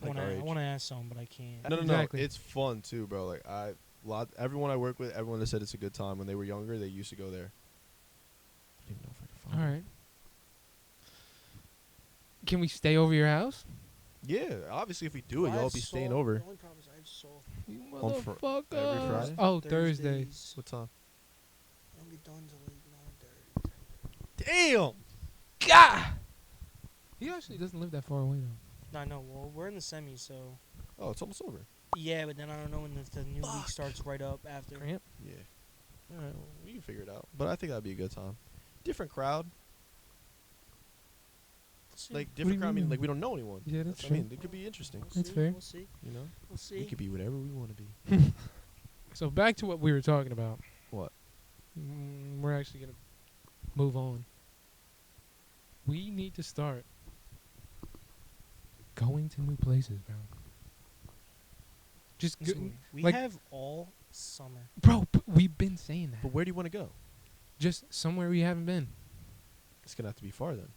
I
Like our age.
want to ask something, but I can't.
No.
Exactly.
It's fun too, bro. Like everyone I work with, everyone that said it's a good time. When they were younger, they used to go there. I don't even know if I can
All
find it.
right. Can we stay over your house?
Yeah, obviously if we do it,
I
y'all
have
be staying
soft-
over.
The only problem is I have soft.
You
On fr-
motherfuckers.
every Friday?
Oh, Thursday.
Thursdays.
What time?
I don't get done till like 9:30.
Damn.
God. He actually doesn't live that far away though.
No, no. Well, we're in the semis, so
Oh, it's almost over.
yeah. But then I don't know when the new week starts right up after.
Cramp.
Yeah. All right, well, we can figure it out. But I think that'd be a good time. Different crowd. Like,
do
different
you
crowd, I mean,
mean?
like, we don't know anyone.
Yeah, that's
I
true.
mean, it could be interesting,
We'll
That's
see,
fair.
We'll see.
you know?
We'll see.
We could be whatever we want to be.
So back to what we were talking about.
What?
We're actually gonna move on. We need to start going to new places, bro. Just
Listen, we
like-
have all summer.
bro. We've been saying that.
But where do you want to go?
Just somewhere we haven't been.
It's going to have to be far then.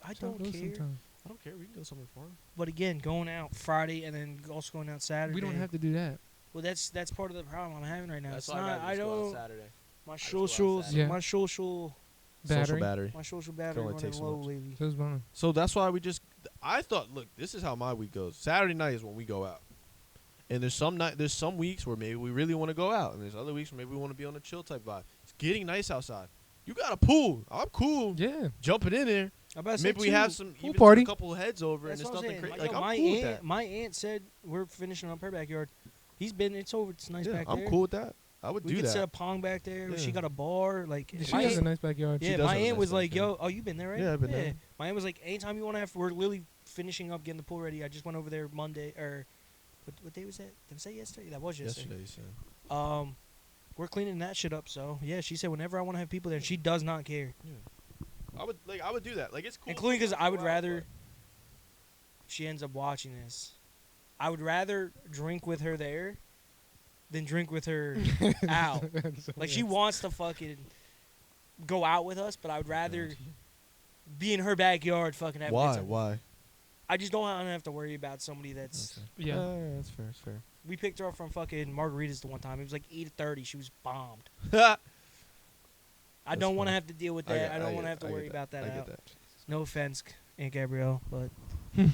I
So
don't
go
care.
sometime.
I don't care. We can go somewhere far.
But again, going out Friday and then also going out Saturday.
We don't have to do that.
Well, that's part of the problem I'm having right now.
That's
It's
why
not.
I'd rather
I
just go out
don't.
Saturday.
My
just go out
socials.
Saturday.
My social.
Battery.
Social battery.
My social battery
only
running
take so
low
much.
lately.
So it's fine.
So that's why we just. I thought, look, this is how my week goes. Saturday night is when we go out, and there's some weeks where maybe we really want to go out, and there's other weeks where maybe we want to be on a chill type vibe. It's getting nice outside. You got a pool. I'm cool.
Yeah.
Jumping in there.
I'm about to say,
Maybe we
too,
have some
Pool
even
party.
a couple heads over,
That's
and it's
what I'm
nothing
saying.
crazy. Like,
Yo,
I'm
my
cool
aunt,
with that.
My aunt said we're finishing up her backyard. He's been. It's over. It's nice
Yeah,
back
I'm
there.
cool with that. I would
We
do
could set
that.
a pong back there.
Yeah.
She got a bar. Like
She
my
has a
aunt,
nice backyard.
She
yeah,
does
my
have a
aunt
nice
was like,
backyard.
"Yo, oh, you been there, right?"
Yeah, I've been there.
My aunt was like, "Anytime you want to have, we're literally finishing up getting the pool ready. I just went over there Monday or what day was that? Did I say yesterday? That was yesterday.
Yesterday, you said.
We're cleaning that shit up. So yeah, she said whenever I want to have people there, she does not care.
I would do that. Like, it's cool.
Including because
sometimes
I
to
would
go out,
rather. She ends up watching this. I would rather drink with her there than drink with her out. Like, she wants to fucking go out with us, but I would rather be in her backyard fucking having a good
Why?
time.
Why?
I just don't want to have to worry about somebody that's.
Okay.
Yeah.
That's fair. That's fair.
We picked her up from fucking Margaritas the one time. It was like 8:30. She was bombed. I
That's
don't want to
fine.
have to deal with
I
that.
get-
I
I
don't
get-
want to have to
I get
worry about that.
I
out.
get that.
No offense, Aunt Gabrielle, but
No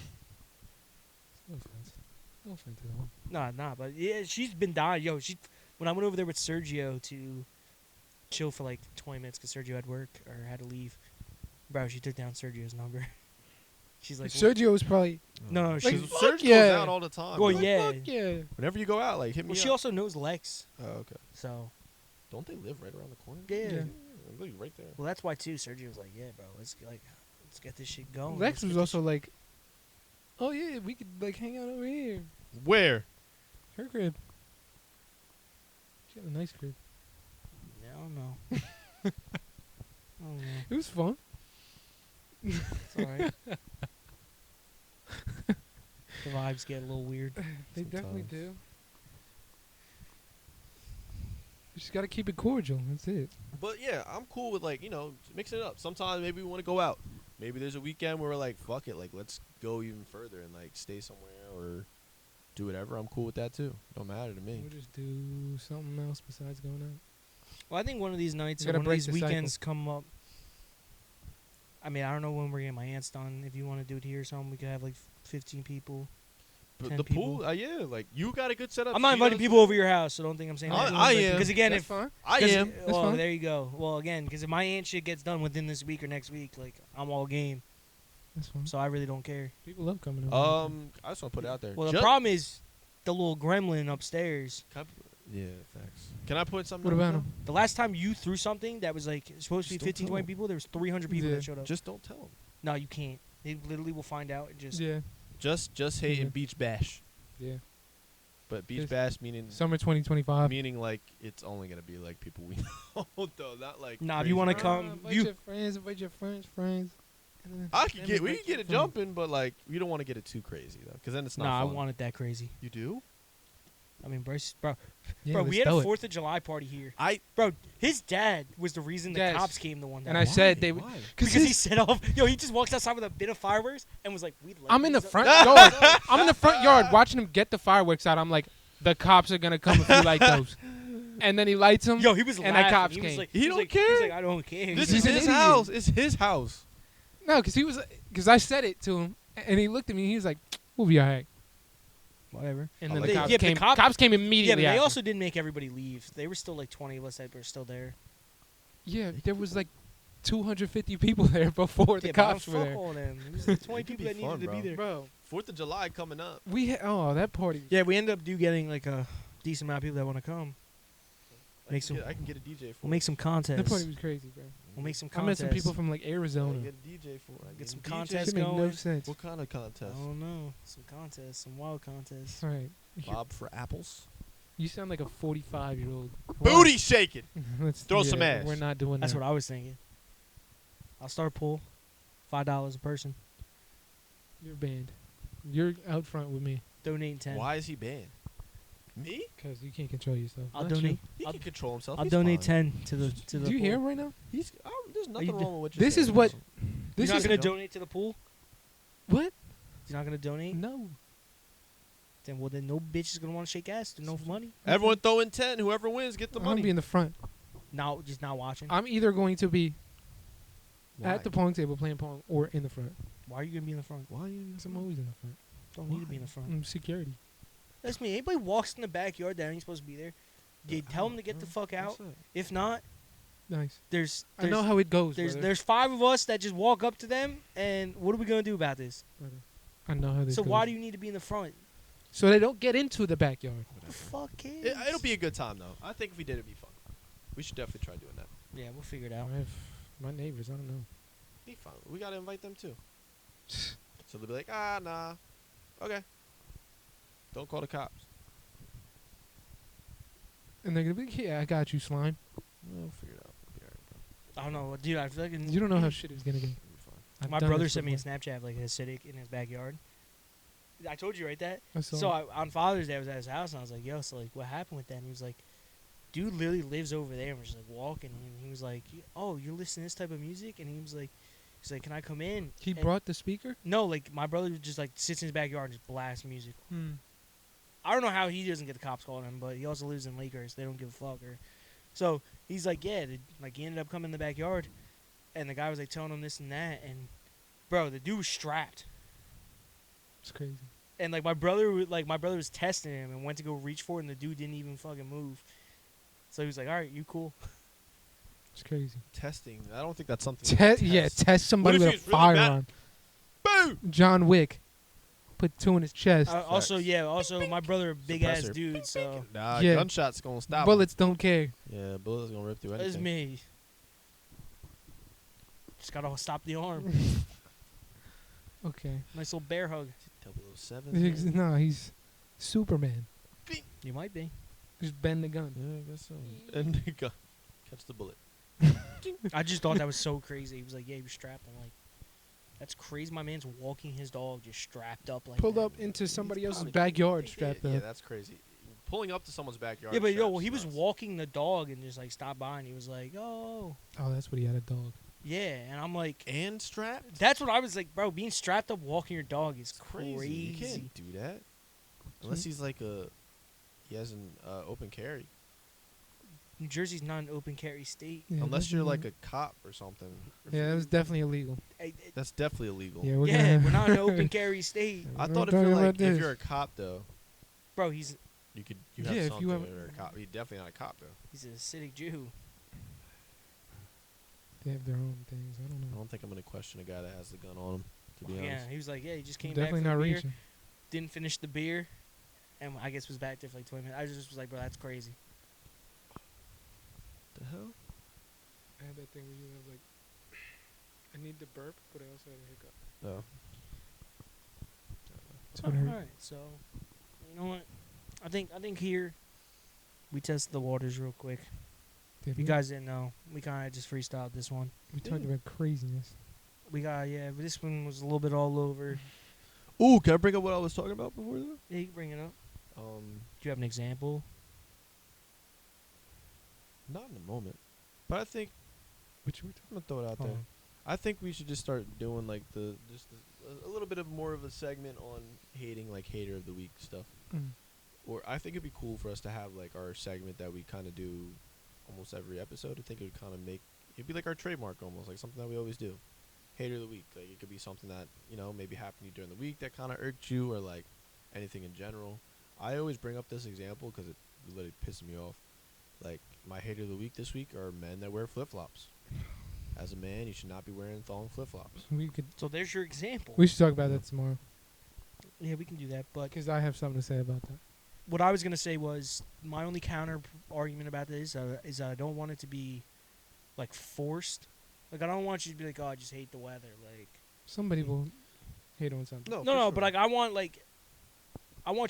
offense. No offense at all.
nah. But yeah, she's been dying. Yo, when I went over there with Sergio to chill for like 20 minutes because Sergio had work or had to leave, bro, she took down Sergio's number. She's like,
Sergio was probably.
no,
Like,
she's.
fuck
Serge
yeah.
goes out all the time.
Well,
bro.
yeah.
Fuck yeah.
Whenever you go out, like, hit me
Well,
up.
she also knows Lex,
Oh, okay.
so
Don't they live right around the corner?
yeah.
Yeah.
Literally right there.
Well, that's why too. Sergio was like, "Yeah, bro, let's get this shit going."
Lex
Let's
was
get
also like, oh yeah, we could like hang out over here.
Where?
Her crib. She had a nice crib.
this- I don't know. I don't know.
It was fun.
It's all right. The vibes get a little weird.
They definitely
Sometimes.
do. You just gotta keep it cordial. That's it.
But yeah, I'm cool with, like, mixing it up. Sometimes maybe we want to go out. Maybe there's a weekend where we're like, fuck it, like, let's go even further and like stay somewhere or do whatever. I'm cool with that too. Don't matter to me.
We'll just do something else besides going out.
Well, I think one of these nights
You
or
gotta
one of
break
these
the cycle.
weekends come up. I mean, I don't know when we're getting my aunt's done. If you want to do it here or something, we could have like 15 people.
But
10
the
people.
pool, yeah, like, you got a good setup.
I'm not
She
inviting
does.
people over your house, so don't think I'm saying that.
I am.
Because again,
That's
if
fine.
I
'cause-
am.
That's
well,
fine.
there you go. Well, again, because if my aunt shit gets done within this week or next week, like I'm all game.
That's fine.
So I really don't care.
People love coming over.
I just want to put it out there.
Well, the problem is the little gremlin upstairs.
Yeah, thanks. Can I put something
What
out
about
there?
him?
The last time you threw something that was like supposed to be
Just don't
15,
tell
20
them.
people, there was 300 people
Yeah.
that showed up.
Just don't tell them.
No, you can't. They literally will find out and just.
Yeah.
Just hate
Yeah.
and beach bash.
Yeah.
But beach
Just
bash meaning
Summer 2025.
meaning like it's only gonna be like people we know though, not like.
Nah, if
crazy
you wanna
people.
come,
invite
you-
your friends, invite your friends. And then
I could
them
get we
invite
can get
your
it
friends.
jumping, but like we don't want to get it too crazy though, because then it's not.
Nah, I
fun.
want it that crazy.
You do?
I mean, bro,
Yeah,
bro,
let's
we had a
throw it.
4th of July party here.
I
Bro, his dad was the reason the
Yes.
cops came the one day.
And I said they would.
Why?
because he set off. Yo, he just walks outside with a bit of fireworks and was like, "We'd."
I'm in the front yard. I'm in the front yard watching him get the fireworks out. I'm like, the cops are gonna come if you light those. And then he lights them.
Yo, he was
And
laughing.
the cops
he was
came.
like,
He
was
don't
like, He's
care?
like, I don't care.
This
He's
is
an
his
idiot.
house. It's his house.
No, because I said it to him, and he looked at me. and He was like, "We'll be alright."
Whatever.
And
I
then
like
the
that.
cops
Yeah, but the
came.
cop-
Cops came
Yeah,
immediately.
but they
after.
also didn't make everybody leave. They were still like 20 of us that were still there.
Yeah, there was like 250 people there before the
Yeah, but
cops were
fuck
there.
all them. It was like 20
It could
people
be
that needed
fun,
to be
bro.
there.
Bro,
4th of July coming up.
that party.
Yeah, we ended up getting like a decent amount of people that want to come.
I can get a DJ for
We'll make some
That party
contests.
was crazy, bro.
We'll make some
I met
contests.
some people from like
I
Arizona.
get a DJ for it.
Get some
DJ.
contests
Shit make no
going.
sense.
What kind of
I
contest?
don't know. Some contests, some wild contests.
All right.
Bob for apples.
You sound like a 45-year-old.
Booty shaking.
Let's
Throw some ass.
We're not doing
That's
that.
what I was thinking. I'll start a pool. $5 a person.
You're banned. You're out front with me
Donating 10.
Why is he banned? Me?
because you can't control yourself.
I'll
Not you.
donate.
He
I'll,
can control himself.
I'll
He's
donate
fine.
10 to the
Do
pool.
you hear him right now?
There's nothing
you
wrong with what you're
This
saying.
is what-
You're
This
not
is
gonna donate to the pool?
what?
You're not gonna donate?
No.
Then no bitch is gonna want to shake ass. There's no money.
Everyone throw in 10. Whoever wins, get the
I'm gonna
money.
be in the front.
Now, just not watching.
I'm either going to be
Why?
at the pong table playing pong or in the front.
Why are you gonna be in the front?
Why are you?
Because I'm always in the front.
Don't need to be in the front.
Security.
That's me. Anybody walks in the backyard that ain't supposed to be there, you tell them to get the fuck out. If not,
Nice.
there's
I know how it goes.
there's
brother.
there's 5 of us that just walk up to them, and what are we gonna do about this?
Brother. I know how this
So
goes.
why do you need to be in the front?
So they don't get into the backyard.
The fuck kids.
It'll be a good time though. I think if we did, it'd be fun. We should definitely try doing that.
Yeah, we'll figure it out.
My neighbors, I don't know.
Be fun. We gotta invite them too. So they'll be like, nah. Okay. Don't call the cops.
And they're gonna be like, yeah, I got you, slime.
We'll figure it out. We'll be alright, bro.
I don't know, dude. I feel like
You don't know how shit is gonna get.
We'll be fine.
I've
my
done
brother
this
sent me a
before.
Snapchat of, like a acidic in his backyard. I told you right that.
I saw
So
it.
on Father's Day, I was at his house, and I was like, "Yo, so like, what happened with that?" And he was like, "Dude, literally lives over there." And we're just like walking, and he was like, "Oh, you're listening to this type of music?" And he's like, "Can I come in?"
He
And-
brought the speaker.
No, like my brother just like sits in his backyard and just blasts music.
Hmm.
I don't know how he doesn't get the cops calling him, but he also lives in Lakers. They don't give a fuck. So he's like, yeah, like he ended up coming in the backyard, and the guy was like telling him this and that, and bro, the dude was strapped,
It's crazy.
and like my brother was testing him and went to go reach for it, and the dude didn't even fucking move. So he was like, all right, you cool?
It's crazy.
Testing. I don't think that's something. you can
Test somebody
What
with
if
a
he's really bad?
firearm.
Boom.
John Wick. Put 2 in his chest.
Also,
Facts.
my brother, a big ass
Suppressor.
dude, so
Nah,
Yeah.
gunshots gonna stop. 'em.
Bullets don't care.
Yeah, bullets gonna rip through
that's
anything.
me. Just gotta stop the arm.
Okay.
Nice little bear hug.
007.
No, he's Superman.
You might be.
Just bend the gun.
Yeah, I guess so. And they go catch the bullet.
I just thought that was so crazy. He was like, "Yeah, you're strapped." I'm like, "That's crazy." My man's walking his dog just strapped up like
Pulled
that.
up into somebody else's
probably-
backyard strapped
Yeah,
up.
that's crazy. Pulling up to someone's backyard.
Yeah, but yo,
straps
he was
nuts.
walking the dog and just like stopped by and he was like, "Oh,
Oh, that's what he had, a dog.
yeah," and I'm like,
and strapped.
"That's what I was like, bro. Being strapped up walking your dog is
Crazy.
crazy."
You can't do that unless he's like he has an open carry.
New Jersey's not an open carry state.
Yeah,
Unless
that's
you're
illegal.
like a cop or something.
Yeah, that was definitely illegal.
That's definitely illegal.
Yeah, we're
Yeah,
gonna.
we're not an open carry state,
Yeah.
I
We're
thought
not
if you're
talking
like
about
if
this.
you're a cop though,
bro. He's
you
Yeah,
have
if you
something.
have-
Or a cop. He's definitely not a cop though.
he's an acidic Jew.
They have their own things. I don't
I
know.
don't think I'm gonna question a guy that has the gun on him. To be
Yeah,
honest.
he was like, "Yeah, he just came
Definitely
back
not
from the beer,
reaching.
didn't finish the beer, and I guess was back there for like 20 minutes." I just was like, "Bro, that's crazy."
The hell?
I had that thing where you have like, I need to burp, but I also had a hiccup.
No.
That's what hurt.
All right, so you know what? I think here we tested the waters real quick.
Did
If you
we?
guys didn't know, we kind of just freestyled this one.
We talked about craziness.
We got but this one was a little bit all over.
Ooh, can I bring up what I was talking about before though?
Yeah, you can bring it up.
Um,
Do you have an example?
not in the moment, but I think
Which we
I'm gonna throw it out
Hold
there.
on.
I think we should just start doing like a little bit of more of a segment on hating, like hater of the week stuff.
Mm.
Or I think it'd be cool for us to have like our segment that we kind of do almost every episode. I think it would kind of it'd be like our trademark almost, like something that we always do. Hater of the week, like it could be something that maybe happened to you during the week that kind of irked you, or like anything in general. I always bring up this example because it literally pisses me off. Like my hater of the week this week are men that wear flip flops. As a man, you should not be wearing thong flip-flops.
So there's your example.
We should talk about that tomorrow
Yeah, we can do that. But
because I have something to say about that.
what I was gonna say was my only counter argument about this is that I don't want it to be like forced. Like I don't want you to be like, oh, I just hate the weather. Like
Somebody will hate on something.
No,
no, but like I want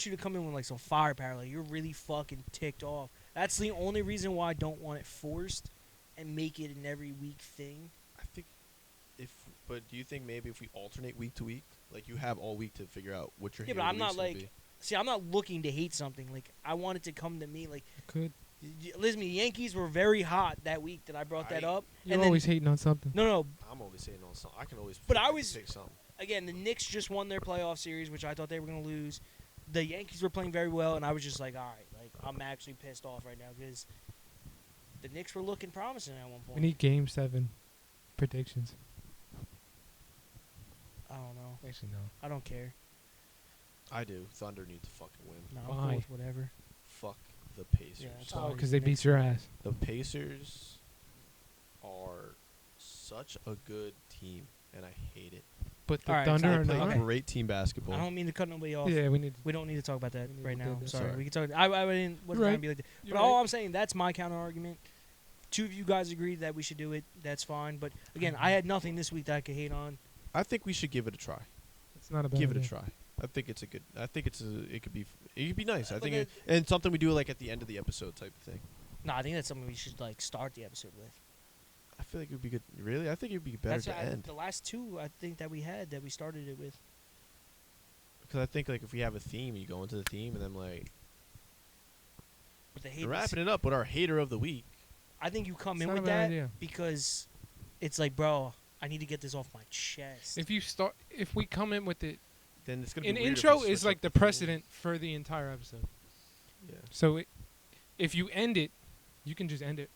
you to come in with like some firepower. Like you're really fucking ticked off. That's the only reason why I don't want it forced and make it an every week thing.
I think but do you think maybe if we alternate week to week, like you have all week to figure out what your
Yeah, but I'm not like. See, I'm not looking to hate something. Like I want it to come to me. Like
It could.
listen, the Yankees were very hot that week that I brought that up.
You're
and then,
always hating on something.
no.
I'm always saying on something. I can always.
But
I
I was-
pick something.
Again, the Knicks just won their playoff series, which I thought they were gonna lose. The Yankees were playing very well, and I was just like, all right, like I'm actually pissed off right now because the Knicks were looking promising at one
We
point.
need Game 7 predictions.
I don't know.
Actually, no.
I don't care.
I do. Thunder need to fucking win.
No, I'm cool
Why?
with whatever.
Fuck the Pacers.
Yeah, it's
Oh,
fine.
because they beat your ass.
The Pacers are such a good team, and I hate it.
But the
All right,
Thunder
They
are
play
not.
okay.
great team basketball.
I don't mean to cut nobody off.
Yeah, we need.
We don't need to talk about that
We need
right
to
now.
do
I'm
that.
sorry.
Sorry.
We can talk. I didn't. Wasn't
You're
trying
right.
to be like that.
You're
But all
right.
I'm saying, that's my counter argument. Two of you guys agreed that we should do it. That's fine. But again, I had nothing this week that I could hate on.
I think we should give it a try.
It's not a bad
Give it a
idea.
try. I think it's a good. I think it's a. It could be. It could be nice. I
But
think
then-
it, and something we do like at the end of the episode type of thing.
No, I think that's something we should like start the episode with.
I feel like it would be good. Really, I think it would be better
That's
to
what
end
the last two I think that we had that we started it with.
because I think like if we have a theme, you go into the theme and then like
With the
we're
hate.
wrapping it up with our hater of the week.
I think you come
It's
in
not a
with
bad
that
idea.
because it's like, bro, I need to get this off my chest.
If we come in with it,
Then it's gonna
an
be weird if
intro
we
is
switch
like
up
the
theme.
precedent for the entire episode.
Yeah.
So if you end it, you can just end it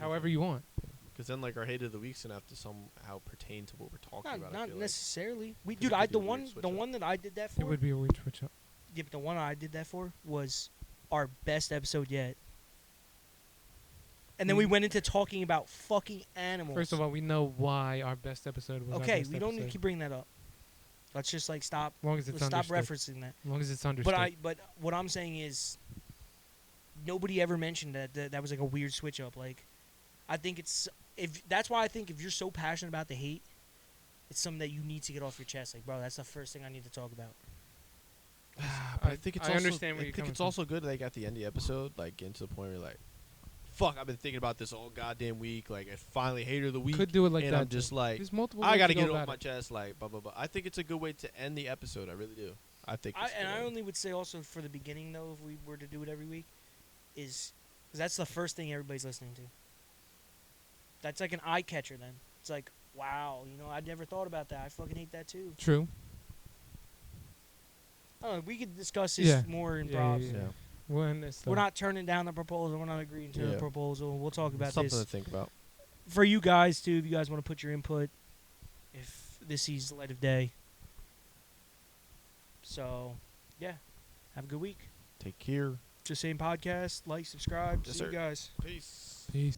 however you want.
Because then like our hater of the week's gonna have to somehow pertain to what we're talking about. I
not
feel
necessarily. We,
'Cause
dude,
it
I
could
the
be a weird
one
switch
the
up.
one that I did that for.
It would be a weird switch up.
Yeah, but the one I did that for was our best episode yet. And then we went into talking about fucking animals.
First of all, we know why our best episode was. our
okay,
best
we don't need to
episode.
keep bringing that up. Let's just like stop.
As long as it's
Let's stop
understood.
referencing that.
As long as it's understood.
But what I'm saying is, nobody ever mentioned that was like a weird switch up. Like, I think that's why I think if you're so passionate about the hate, it's something that you need to get off your chest. Like, bro, that's the first thing I need to talk about.
But I think it's
I
also,
understand where
I
you're
think
coming
it's
from.
also good like at the end of the episode, like getting to the point where you're like, fuck, I've been thinking about this all goddamn week. Like I finally hater of the week.
Could do it like
and
that.
I'm just
too.
like,
There's multiple.
I
ways
gotta
to
get
go
it off
about
my chest, like blah blah blah. I think it's a good way to end the episode. I really do. I think. It's a good
I
way.
only would say also for the beginning though, if we were to do it every week, is because that's the first thing everybody's listening to. That's like an eye catcher. Then it's like, wow, I never thought about that. I fucking hate that too.
True.
I don't know. We could discuss this
Yeah.
more in
Yeah,
props.
yeah,
Yeah.
We're in this.
We're not turning down the proposal. We're not agreeing to the
Yeah.
proposal. We'll talk about
Something
this
to think about.
for you guys too. If you guys want to put your input, if this sees the light of day. So, yeah, have a good week.
Take care.
Just Saying Podcast. Like, subscribe.
Yes,
See
sir.
you guys.
Peace.
Peace.